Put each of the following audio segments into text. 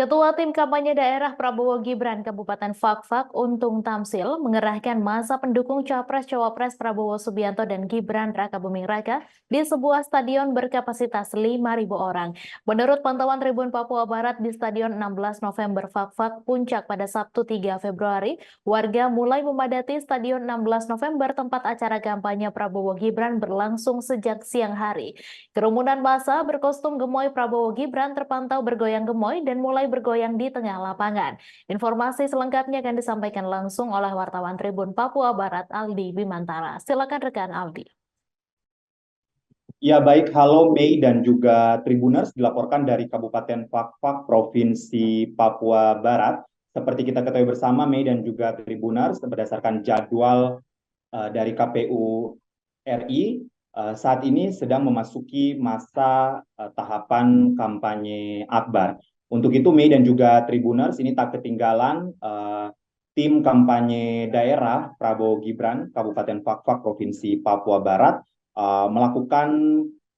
Ketua Tim Kampanye Daerah Prabowo Gibran Kabupaten Fakfak Untung Tamsil mengerahkan masa pendukung Capres-Cawapres Prabowo Subianto dan Gibran Rakabuming Raka di sebuah stadion berkapasitas 5.000 orang. Menurut pantauan Tribun Papua Barat di Stadion 16 November Fakfak Puncak pada Sabtu 3 Februari, warga mulai memadati Stadion 16 November tempat acara kampanye Prabowo Gibran berlangsung sejak siang hari. Kerumunan massa berkostum gemoy Prabowo Gibran terpantau bergoyang gemoy dan mulai bergoyang di tengah lapangan. Informasi selengkapnya akan disampaikan langsung oleh wartawan Tribun Papua Barat Aldi Bimantara. Silakan rekan Aldi. Ya baik, halo Mei dan juga Tribuners, dilaporkan dari Kabupaten Fakfak, Provinsi Papua Barat. Seperti kita ketahui bersama, Mei dan juga Tribuners, berdasarkan jadwal dari KPU RI, saat ini sedang memasuki masa tahapan kampanye akbar. Untuk itu, Mei dan juga Tribuners, ini tak ketinggalan tim kampanye daerah Prabowo Gibran, Kabupaten Fakfak, Provinsi Papua Barat, melakukan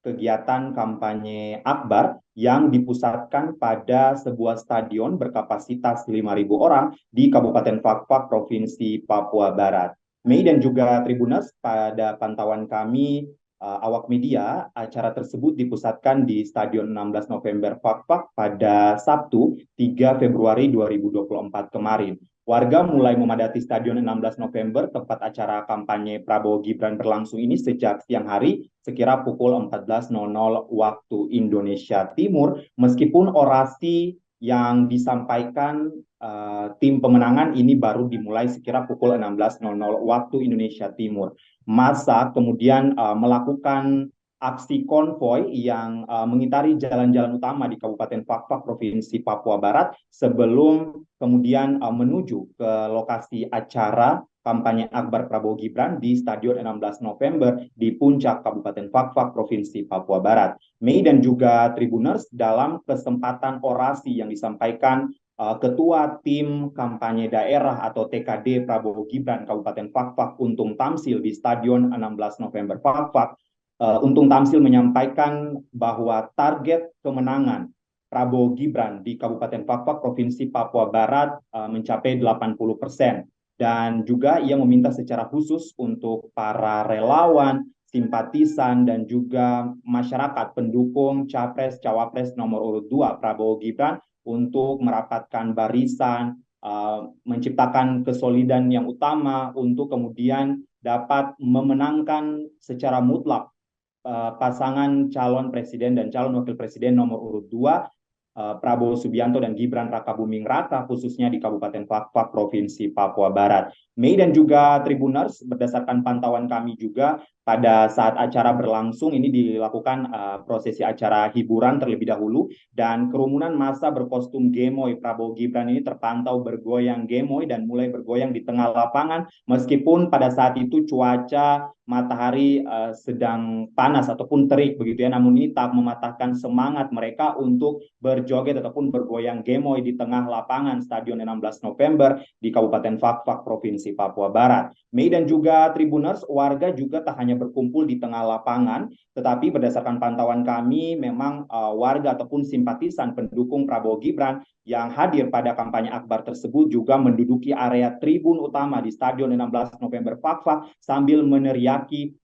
kegiatan kampanye akbar yang dipusatkan pada sebuah stadion berkapasitas 5.000 orang di Kabupaten Fakfak, Provinsi Papua Barat. Mei dan juga Tribuners, pada pantauan kami awak media, acara tersebut dipusatkan di Stadion 16 November Fakfak pada Sabtu 3 Februari 2024 kemarin. Warga mulai memadati Stadion 16 November tempat acara kampanye Prabowo Gibran berlangsung ini sejak siang hari sekira pukul 14.00 waktu Indonesia Timur, meskipun orasi yang disampaikan tim pemenangan ini baru dimulai sekira pukul 16.00 waktu Indonesia Timur. Massa kemudian melakukan aksi konvoi yang mengitari jalan-jalan utama di Kabupaten Fakfak, Provinsi Papua Barat, sebelum kemudian menuju ke lokasi acara kampanye akbar Prabowo Gibran di Stadion 16 November di Puncak, Kabupaten Fakfak, Provinsi Papua Barat. Mei dan juga Tribuners, dalam kesempatan orasi yang disampaikan Ketua Tim Kampanye Daerah atau TKD Prabowo Gibran Kabupaten Fakfak Untung Tamsil di Stadion 16 November Fakfak, Untung Tamsil menyampaikan bahwa target kemenangan Prabowo Gibran di Kabupaten Fakfak, Provinsi Papua Barat mencapai 80%. Dan juga ia meminta secara khusus untuk para relawan, simpatisan, dan juga masyarakat pendukung Capres-Cawapres nomor urut 2 Prabowo Gibran untuk merapatkan barisan, menciptakan kesolidan yang utama untuk kemudian dapat memenangkan secara mutlak pasangan calon presiden dan calon wakil presiden nomor urut 2 Prabowo Subianto dan Gibran Rakabuming Raka, khususnya di Kabupaten Fakfak, Provinsi Papua Barat. Mei dan juga Tribuners, berdasarkan pantauan kami juga, pada saat acara berlangsung ini dilakukan prosesi acara hiburan terlebih dahulu, dan kerumunan massa berkostum gemoy Prabowo Gibran ini terpantau bergoyang gemoy dan mulai bergoyang di tengah lapangan, meskipun pada saat itu cuaca matahari sedang panas ataupun terik begitu ya, namun ini tak mematahkan semangat mereka untuk berjoget ataupun bergoyang gemoy di tengah lapangan Stadion 16 November di Kabupaten Fakfak, Provinsi Papua Barat. Mei dan juga Tribuners, warga juga tak hanya berkumpul di tengah lapangan, tetapi berdasarkan pantauan kami memang warga ataupun simpatisan pendukung Prabowo Gibran yang hadir pada kampanye akbar tersebut juga menduduki area tribun utama di Stadion 16 November Fakfak sambil meneriaki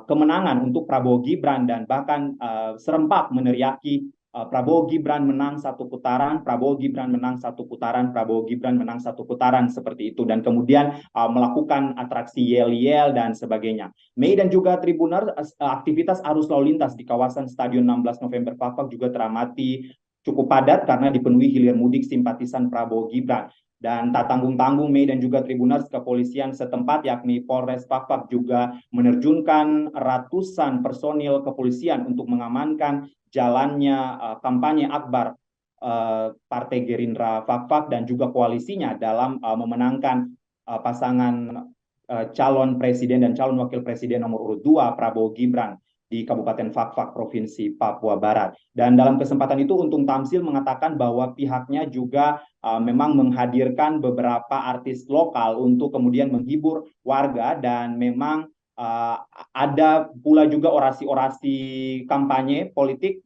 kemenangan untuk Prabowo Gibran, dan bahkan serempak meneriaki Prabowo Gibran menang satu putaran, Prabowo Gibran menang satu putaran, Prabowo Gibran menang satu putaran, seperti itu. Dan kemudian melakukan atraksi yel-yel dan sebagainya. Mei dan juga Tribuner, aktivitas arus lalu lintas di kawasan Stadion 16 November Fakfak juga teramati cukup padat karena dipenuhi hilir mudik simpatisan Prabowo Gibran. Dan tak tanggung-tanggung, Mei dan juga Tribuners, kepolisian setempat yakni Polres Fakfak juga menerjunkan ratusan personil kepolisian untuk mengamankan jalannya kampanye akbar Partai Gerindra Fakfak dan juga koalisinya dalam memenangkan pasangan calon presiden dan calon wakil presiden nomor urut 2 Prabowo Gibran di Kabupaten Fakfak, Provinsi Papua Barat. Dan dalam kesempatan itu Untung Tamsil mengatakan bahwa pihaknya juga memang menghadirkan beberapa artis lokal untuk kemudian menghibur warga, dan memang ada pula juga orasi-orasi kampanye politik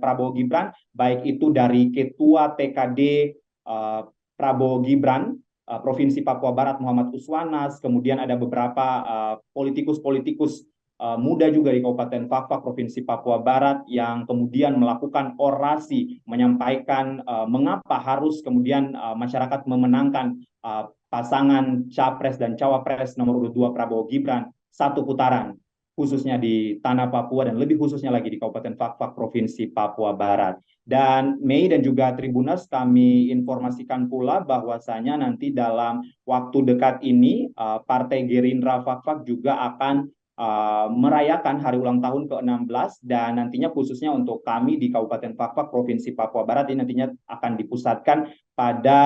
Prabowo Gibran, baik itu dari Ketua TKD Prabowo Gibran Provinsi Papua Barat Muhammad Uswanas, kemudian ada beberapa politikus-politikus muda juga di Kabupaten Fakfak Provinsi Papua Barat yang kemudian melakukan orasi menyampaikan mengapa harus kemudian masyarakat memenangkan pasangan Capres dan Cawapres nomor urut 2 Prabowo Gibran satu putaran, khususnya di tanah Papua dan lebih khususnya lagi di Kabupaten Fakfak Provinsi Papua Barat. Dan Mei dan juga Tribuners, kami informasikan pula bahwasanya nanti dalam waktu dekat ini Partai Gerindra Fakfak juga akan merayakan hari ulang tahun ke-16 dan nantinya khususnya untuk kami di Kabupaten Fakfak Provinsi Papua Barat ini nantinya akan dipusatkan pada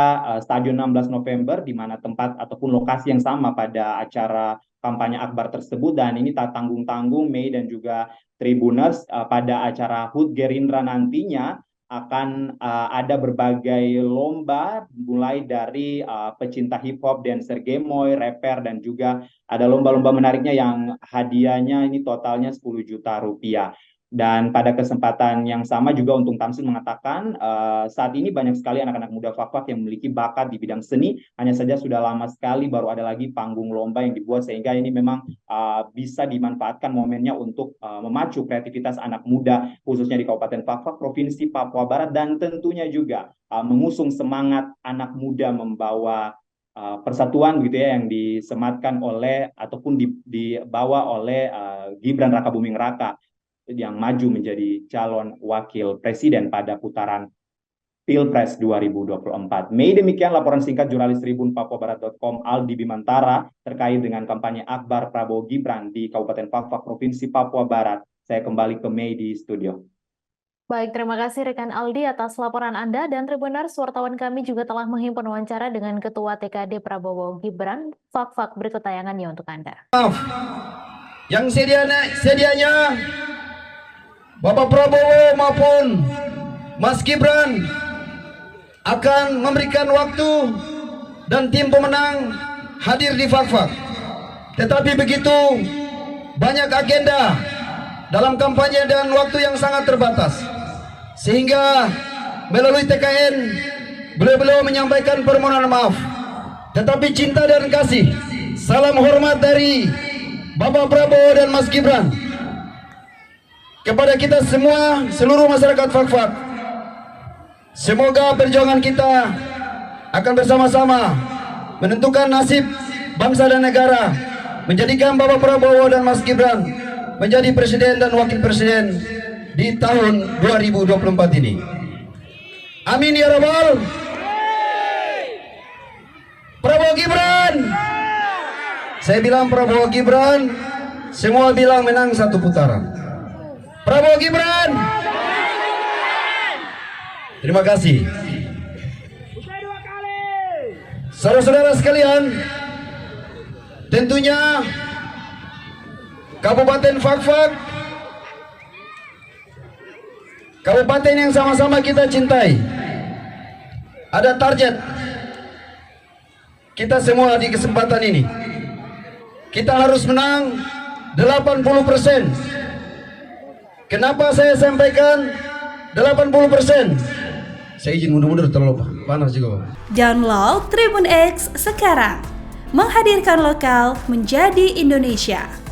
Stadion 16 November di mana tempat ataupun lokasi yang sama pada acara kampanye akbar tersebut. Dan ini tak tanggung-tanggung Mei dan juga Tribuners, pada acara HUT Gerindra nantinya akan ada berbagai lomba mulai dari pecinta hip hop, dancer gemoy, rapper, dan juga ada lomba-lomba menariknya yang hadiahnya ini totalnya 10 juta rupiah. Dan pada kesempatan yang sama juga Untung Tamsil mengatakan saat ini banyak sekali anak-anak muda Fakfak yang memiliki bakat di bidang seni, hanya saja sudah lama sekali baru ada lagi panggung lomba yang dibuat, sehingga ini memang bisa dimanfaatkan momennya untuk memacu kreativitas anak muda khususnya di Kabupaten Fakfak Provinsi Papua Barat, dan tentunya juga mengusung semangat anak muda membawa persatuan gitu ya, yang disematkan oleh ataupun dibawa oleh Gibran Rakabuming Raka yang maju menjadi calon wakil presiden pada putaran Pilpres 2024. Mei, demikian laporan singkat jurnalis Tribun Papuabarat.com Aldi Bimantara terkait dengan kampanye akbar Prabowo Gibran di Kabupaten Fakfak Provinsi Papua Barat. Saya kembali ke Mei di studio. Baik, terima kasih rekan Aldi atas laporan Anda, dan Tribuners, wartawan kami juga telah menghimpun wawancara dengan Ketua TKD Prabowo Gibran. Fakfak berikut tayangannya untuk Anda. Yang sedianya Bapak Prabowo maupun Mas Gibran akan memberikan waktu dan tim pemenang hadir di Fakfak. Tetapi begitu banyak agenda dalam kampanye dan waktu yang sangat terbatas, sehingga melalui TKN beliau menyampaikan permohonan maaf. Tetapi cinta dan kasih, salam hormat dari Bapak Prabowo dan Mas Gibran kepada kita semua, seluruh masyarakat Fakfak. Semoga perjuangan kita akan bersama-sama menentukan nasib bangsa dan negara, menjadikan Bapak Prabowo dan Mas Gibran menjadi presiden dan wakil presiden di tahun 2024 ini. Amin ya rabbal. Prabowo Gibran. Saya bilang Prabowo Gibran, semua bilang menang satu putaran. Prabowo Gibran. Terima kasih. Saudara-saudara sekalian, tentunya Kabupaten Fakfak, kabupaten yang sama-sama kita cintai, ada target kita semua di kesempatan ini. Kita harus menang 80%. Kenapa saya sampaikan 80%? Saya izin mundur-mundur, terlalu panas juga. Download Tribun X sekarang, menghadirkan lokal menjadi Indonesia.